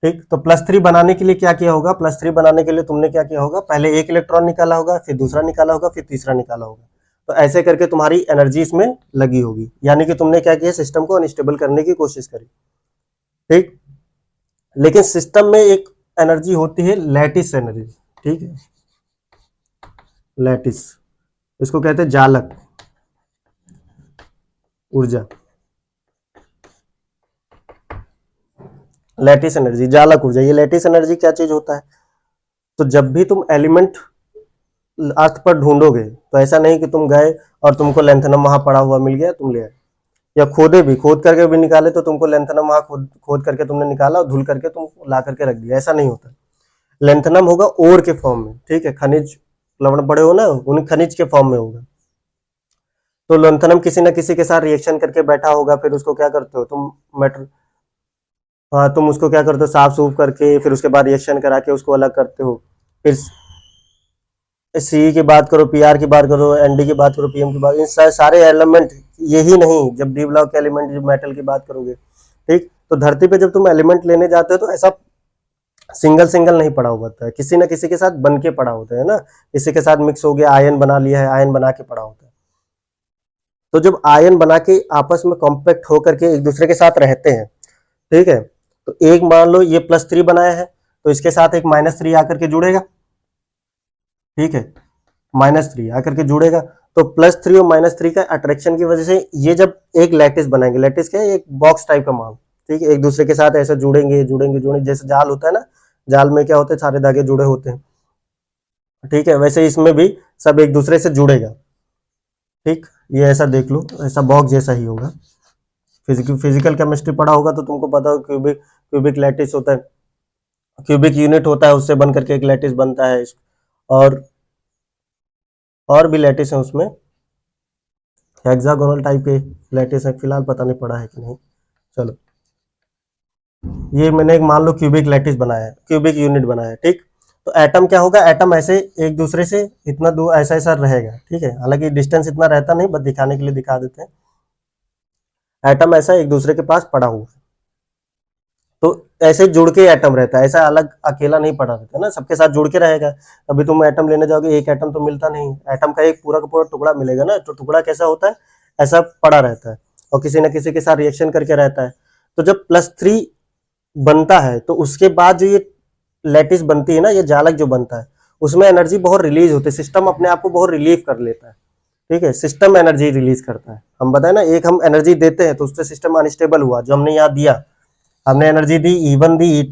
ठीक, तो +3 बनाने के लिए क्या किया होगा, +3 बनाने के लिए तुमने क्या किया होगा, पहले एक इलेक्ट्रॉन निकाला होगा, फिर दूसरा निकाला होगा, फिर तीसरा निकाला होगा। तो ऐसे करके तुम्हारी एनर्जी इसमें लगी होगी, यानी कि तुमने क्या किया, सिस्टम को अनस्टेबल करने की कोशिश करी। ठीक, लेकिन सिस्टम में एक एनर्जी होती है लैटिस एनर्जी। ठीक है, लैटिस, इसको कहते हैं जालक ऊर्जा, लैटिस एनर्जी, जालक ऊर्जा। ये लैटिस एनर्जी क्या चीज होता है, तो जब भी तुम एलिमेंट अर्थ पर ढूंढोगे तो ऐसा नहीं कि तुम गए और तुमको लेंथनम वहां पड़ा हुआ मिल गया, तुम ले आए, या खोदे भी, खोद करके भी निकाले तो तुमको लेंथनम वहां खोद करके तुमने निकाला और धुल करके तुम ला करके रख दिया, ऐसा नहीं होता। लेंथनम होगा ओर के फॉर्म में। ठीक है, खनिज लवण पड़े हो ना, उन खनिज के फॉर्म में होगा। तो लेंथनम किसी ना किसी के साथ रिएक्शन करके बैठा होगा, फिर उसको क्या करते हो तुम, मेटर, हाँ, तुम उसको क्या करते हो, साफ सूफ करके फिर उसके बाद रिएक्शन करा के उसको अलग करते हो। फिर सी की बात करो, पीआर की बात करो, एनडी की बात करो, पीएम की बात, इन सारे एलिमेंट, यही नहीं, जब डी ब्लॉक के एलिमेंट, जब मेटल की बात करोगे, ठीक, तो धरती पे जब तुम एलिमेंट लेने जाते हो तो ऐसा सिंगल सिंगल नहीं पड़ा होता है, किसी ना किसी के साथ बन के पड़ा होता है ना, किसी के साथ मिक्स हो गया, आयन बना लिया है, आयन बना के पड़ा होता है। तो जब आयन बना के आपस में कॉम्पैक्ट होकर के एक दूसरे के साथ रहते हैं, ठीक है, तो एक मान लो ये +3 बनाया है, तो इसके साथ एक -3 आकर के जुड़ेगा। ठीक है, -3 आकर के जुड़ेगा, तो +3 और -3 का अट्रैक्शन की वजह से ये जब एक लैटिस बनाएंगे, लैटिस क्या है, एक बॉक्स टाइप का माल, ठीक है, एक दूसरे के साथ ऐसे जुड़ेंगे जुड़ेंगे जुड़ेंगे, जैसे जाल होता है ना, जाल में क्या होता है, सारे धागे जुड़े होते हैं। ठीक है, वैसे इसमें भी सब एक दूसरे से जुड़ेगा। ठीक, ये ऐसा देख लो, ऐसा बॉक्स जैसा ही होगा। फिजिकल केमिस्ट्री पढ़ा होगा तो तुमको पता हो, क्यूबिक क्यूबिक लैटिस होता है, क्यूबिक यूनिट होता है, उससे बन करके एक लैटिस बनता है। और और भी लैटिस है उसमें, हेक्सागोनल टाइप के लैटिस है, फिलहाल पता नहीं पड़ा है कि नहीं। चलो, ये मैंने एक मान लो क्यूबिक लैटिस बनाया है, क्यूबिक यूनिट बनाया है। ठीक, तो एटम क्या होगा, एटम ऐसे एक दूसरे से इतना दूर ऐसा ऐसा रहेगा। ठीक है, हालांकि डिस्टेंस इतना रहता नहीं, बस दिखाने के लिए दिखा देते हैं। एटम ऐसा एक दूसरे के पास पड़ा हुआ है, तो ऐसे जुड़ के एटम रहता है, ऐसा अलग अकेला नहीं पड़ा रहता है ना, सबके साथ जुड़ के रहेगा। अभी तुम एटम लेने जाओगे, एक एटम तो मिलता नहीं, एटम का एक पूरा का पूरा टुकड़ा मिलेगा ना, तो टुकड़ा कैसा होता है, ऐसा पड़ा रहता है, और किसी न किसी के साथ रिएक्शन करके रहता है। तो जब +3 बनता है तो उसके बाद जो ये लैटिस बनती है ना, ये जालक जो बनता है, उसमें एनर्जी बहुत रिलीज होती है, सिस्टम अपने आप को बहुत रिलीव कर लेता है। ठीक है, सिस्टम एनर्जी रिलीज करता है। हम बताए ना, एक हम एनर्जी देते हैं तो उससे सिस्टम अनस्टेबल हुआ, जो हमने यहाँ दिया, हमने एनर्जी दी, E1 दी, E2